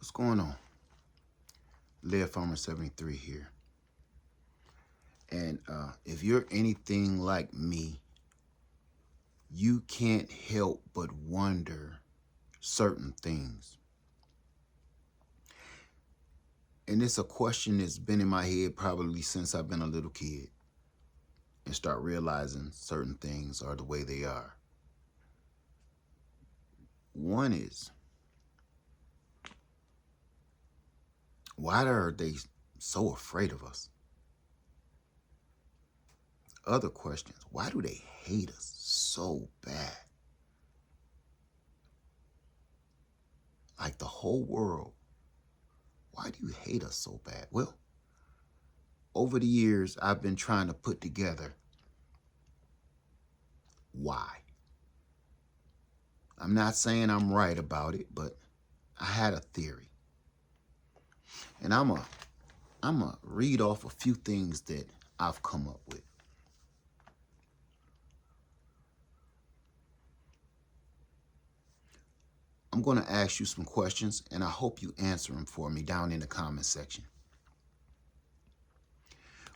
What's going on? Live Farmer 73 here. And if you're anything like me, you can't help but wonder certain things. And it's a question that's been in my head probably since I've been a little kid and start realizing certain things are the way they are. One is, why are they so afraid of us? Other questions, why do they hate us so bad? Like the whole world, why do you hate us so bad? Well, over the years, I've been trying to put together why. I'm not saying I'm right about it, but I had a theory. And I'm a read off a few things that I've come up with. I'm going to ask you some questions, and I hope you answer them for me down in the comment section.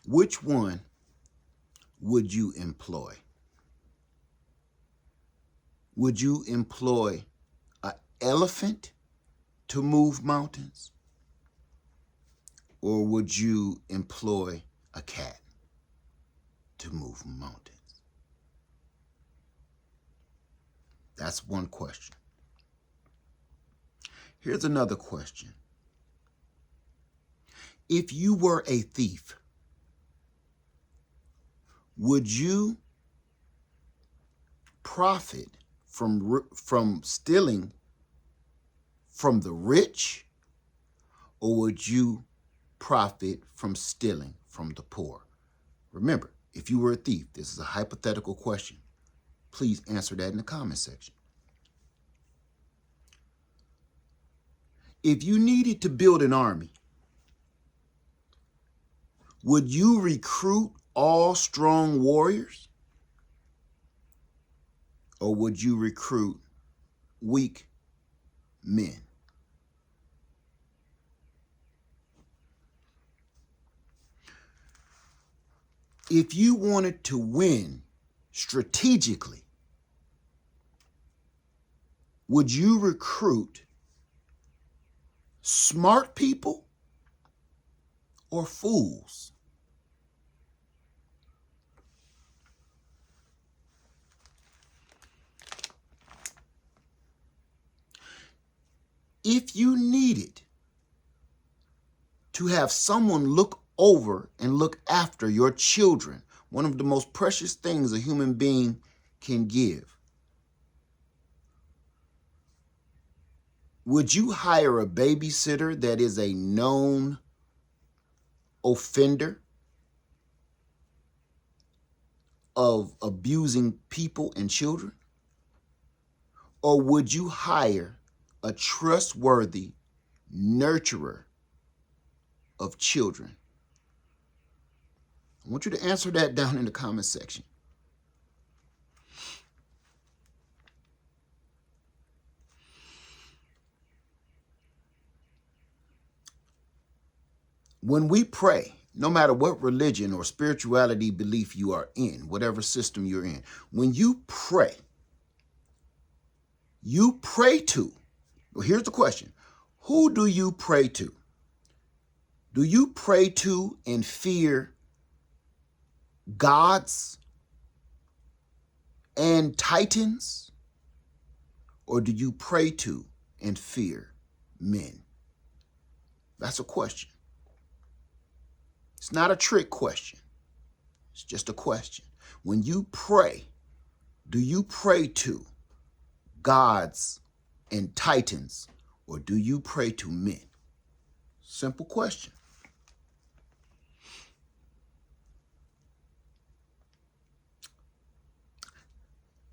Which one would you employ? Would you employ an elephant to move mountains? Or would you employ a cat to move mountains? That's one question. Here's another question. If you were a thief, would you profit from stealing from the rich, or would you profit from stealing from the poor? Remember, if you were a thief, this is a hypothetical question. Please answer that in the comment section. If you needed to build an army, would you recruit all strong warriors, or would you recruit weak men? If you wanted to win strategically, would you recruit smart people or fools? If you needed to have someone look over and look after your children, one of the most precious things a human being can give, would you hire a babysitter that is a known offender of abusing people and children? Or would you hire a trustworthy nurturer of children? I want you to answer that down in the comment section. When we pray, no matter what religion or spirituality belief you are in, whatever system you're in, when you pray to, well, here's the question. Who do you pray to? Do you pray to and fear gods and titans? Or do you pray to and fear men? That's a question. It's not a trick question. It's just a question. When you pray, do you pray to gods and titans, or do you pray to men? Simple question.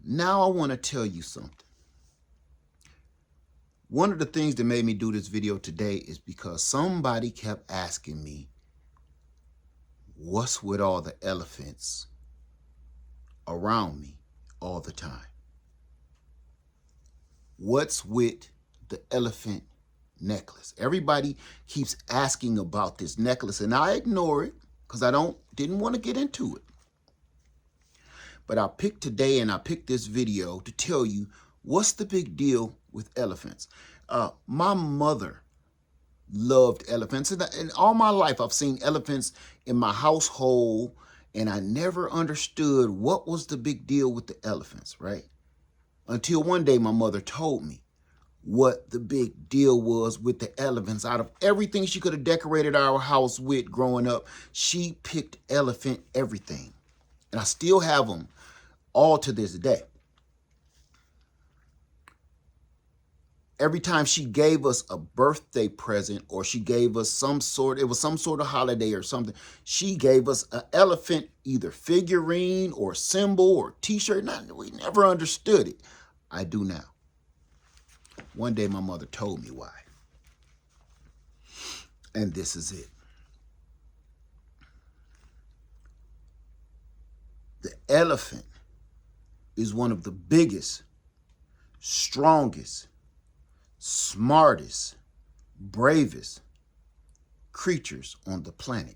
Now I want to tell you something. One of the things that made me do this video today is because somebody kept asking me, what's with all the elephants around me all the time? What's with the elephant necklace. Everybody keeps asking about this necklace, and I ignore it because didn't want to get into it. But I picked today and I picked this video to tell you what's the big deal with elephants. My mother loved elephants, and all my life I've seen elephants in my household, and I never understood what was the big deal with the elephants, right? Until one day my mother told me what the big deal was with the elephants. Out of everything she could have decorated our house with growing up, she picked elephant everything. And I still have them all to this day. Every time she gave us a birthday present, or she gave us some sort of holiday or something, she gave us an elephant, either figurine or symbol or t-shirt. We never understood it. I do now. One day my mother told me why. And this is it. The elephant is one of the biggest, strongest, smartest, bravest creatures on the planet.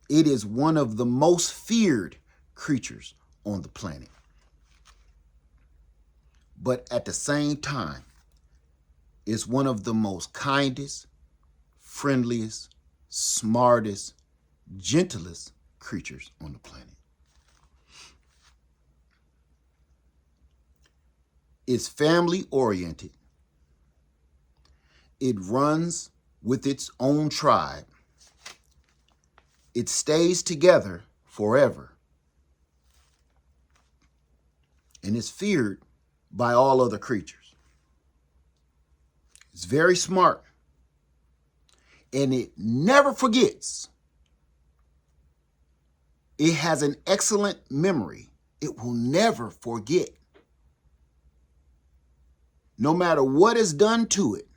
It is one of the most feared creatures on the planet. But at the same time, it's one of the most kindest, friendliest, smartest, gentlest creatures on the planet. It's family oriented. It runs with its own tribe. It stays together forever. And it's feared by all other creatures. It's very smart. And it never forgets. It has an excellent memory. It will never forget. No matter what is done to it,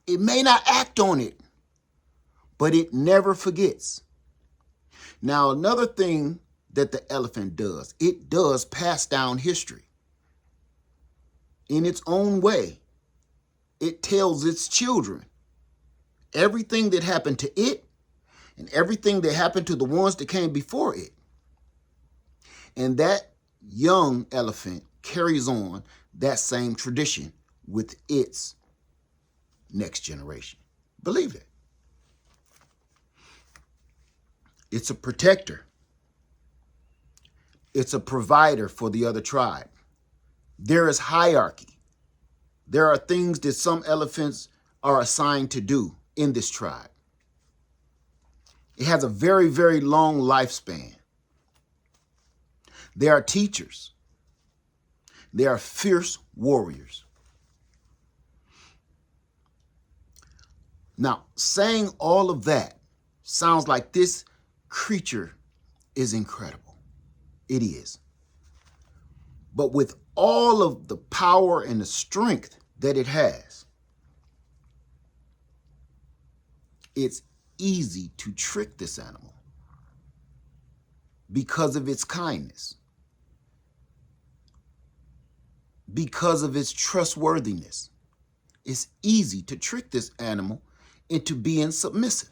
it may not act on it, but it never forgets. Now, another thing that the elephant does, it does pass down history. In its own way, it tells its children everything that happened to it and everything that happened to the ones that came before it. And that young elephant carries on that same tradition with its next generation. Believe it. It's a protector. It's a provider for the other tribe. There is hierarchy. There are things that some elephants are assigned to do in this tribe. It has a very, very long lifespan. There are teachers. They are fierce warriors. Now, saying all of that sounds like this creature is incredible. It is. But with all of the power and the strength that it has, it's easy to trick this animal because of its kindness, because of its trustworthiness. It's easy to trick this animal into being submissive.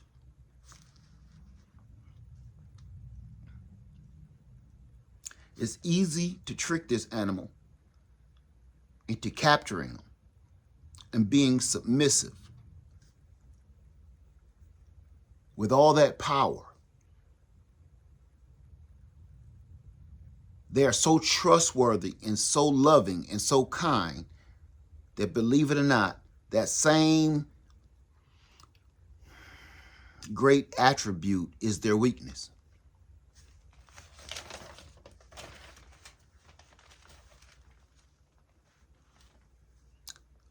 It's easy to trick this animal into capturing them and being submissive with all that power. They are so trustworthy and so loving and so kind that, believe it or not, that same great attribute is their weakness.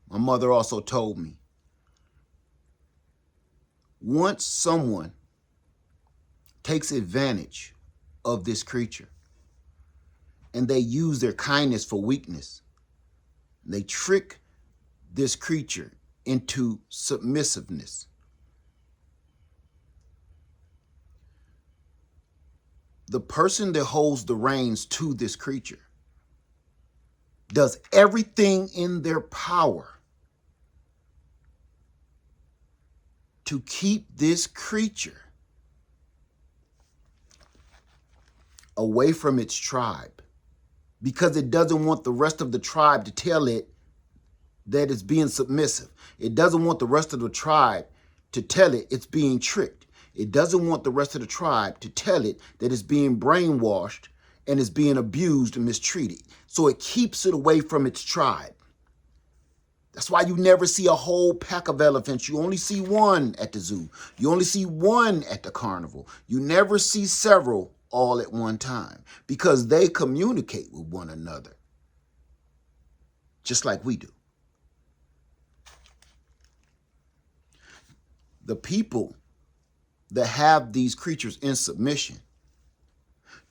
My mother also told me, once someone takes advantage of this creature and they use their kindness for weakness, they trick this creature into submissiveness, the person that holds the reins to this creature, does everything in their power to keep this creature away from its tribe, because it doesn't want the rest of the tribe to tell it that it's being submissive. It doesn't want the rest of the tribe to tell it it's being tricked. It doesn't want the rest of the tribe to tell it that it's being brainwashed and is being abused and mistreated. So it keeps it away from its tribe. That's why you never see a whole pack of elephants. You only see one at the zoo. You only see one at the carnival. You never see several all at one time, because they communicate with one another just like we do. The people that have these creatures in submission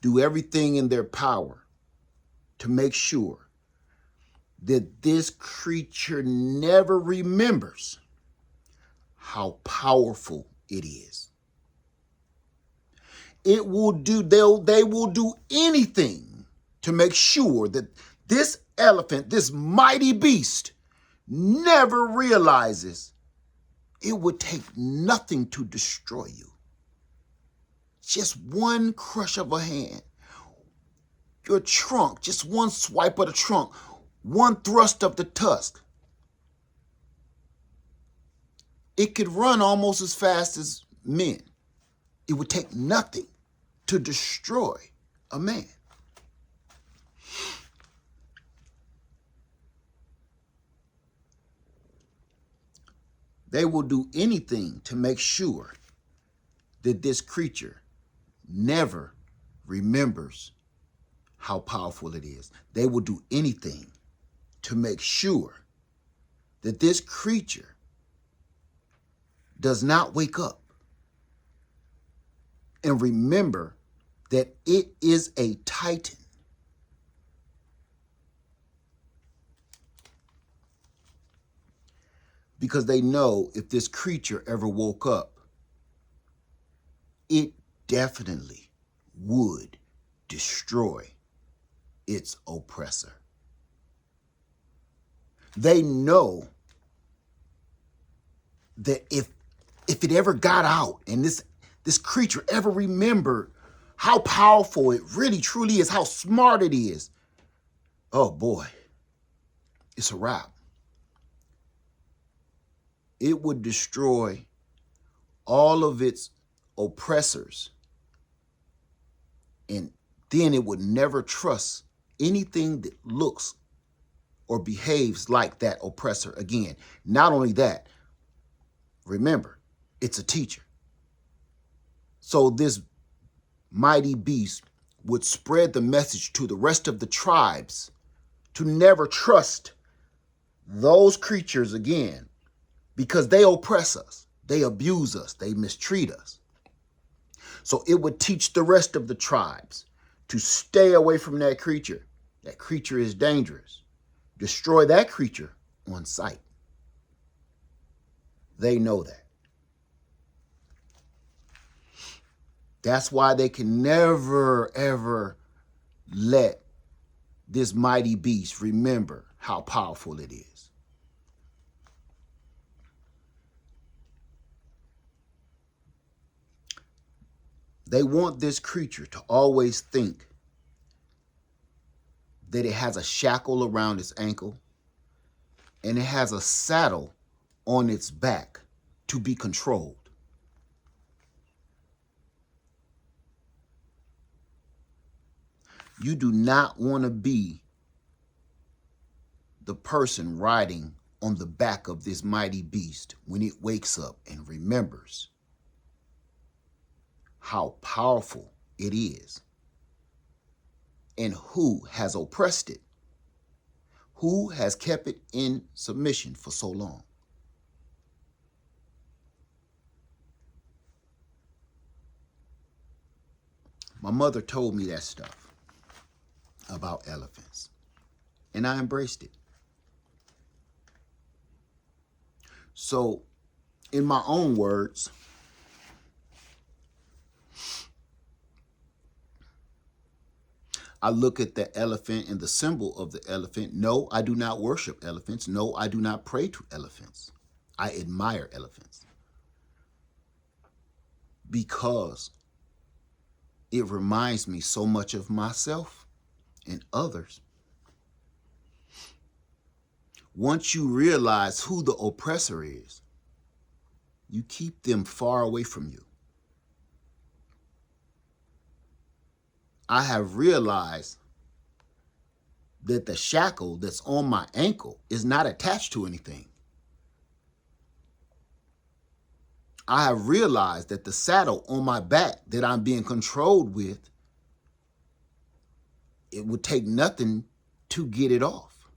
do everything in their power to make sure that this creature never remembers how powerful it is. They will do anything to make sure that this elephant, this mighty beast, never realizes it would take nothing to destroy you. Just one crush of a hand, your trunk, just one swipe of the trunk, one thrust of the tusk. It could run almost as fast as men. It would take nothing to destroy a man. They will do anything to make sure that this creature never remembers how powerful it is. They will do anything to make sure that this creature does not wake up and remember that it is a titan. Because they know if this creature ever woke up, it definitely would destroy its oppressor. They know that if it ever got out and this creature ever remembered how powerful it really truly is, how smart it is, oh boy, it's a wrap. It would destroy all of its oppressors, and then it would never trust anything that looks or behaves like that oppressor again. Not only that, remember, it's a teacher. So this mighty beast would spread the message to the rest of the tribes to never trust those creatures again, because they oppress us, they abuse us, they mistreat us. So it would teach the rest of the tribes to stay away from that creature. That creature is dangerous. Destroy that creature on sight. They know that. That's why they can never, ever let this mighty beast remember how powerful it is. They want this creature to always think that it has a shackle around its ankle and it has a saddle on its back to be controlled. You do not want to be the person riding on the back of this mighty beast when it wakes up and remembers how powerful it is and who has oppressed it, who has kept it in submission for so long. My mother told me that stuff about elephants, and I embraced it. So, in my own words, I look at the elephant and the symbol of the elephant. No, I do not worship elephants. No, I do not pray to elephants. I admire elephants because it reminds me so much of myself and others. Once you realize who the oppressor is, you keep them far away from you. I have realized that the shackle that's on my ankle is not attached to anything. I have realized that the saddle on my back that I'm being controlled with, it would take nothing to get it off.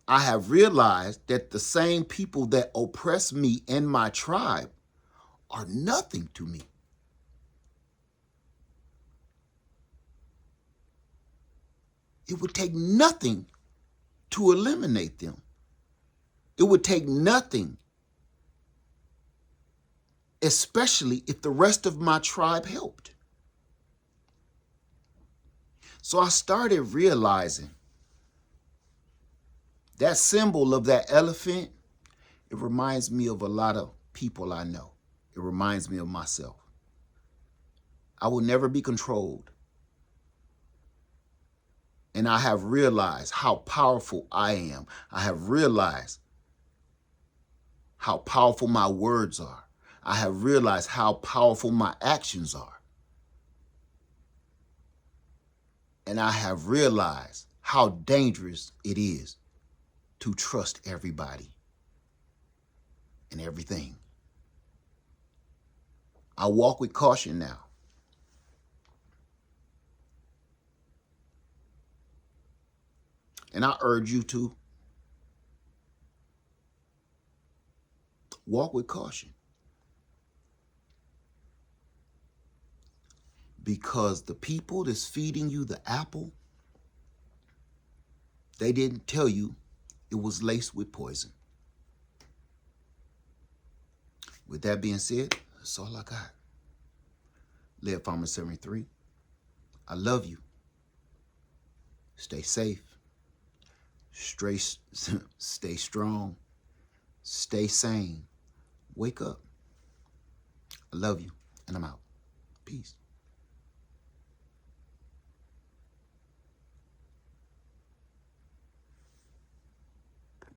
I have realized that the same people that oppress me and my tribe are nothing to me. It would take nothing to eliminate them. It would take nothing, especially if the rest of my tribe helped. So I started realizing that symbol of that elephant, it reminds me of a lot of people I know. It reminds me of myself. I will never be controlled. And I have realized how powerful I am. I have realized how powerful my words are. I have realized how powerful my actions are. And I have realized how dangerous it is to trust everybody and everything. I walk with caution now. And I urge you to walk with caution. Because the people that's feeding you the apple, they didn't tell you it was laced with poison. With that being said, that's all I got. Live Farmer 73. I love you. Stay safe. Stay strong. Stay sane. Wake up. I love you, and I'm out. Peace.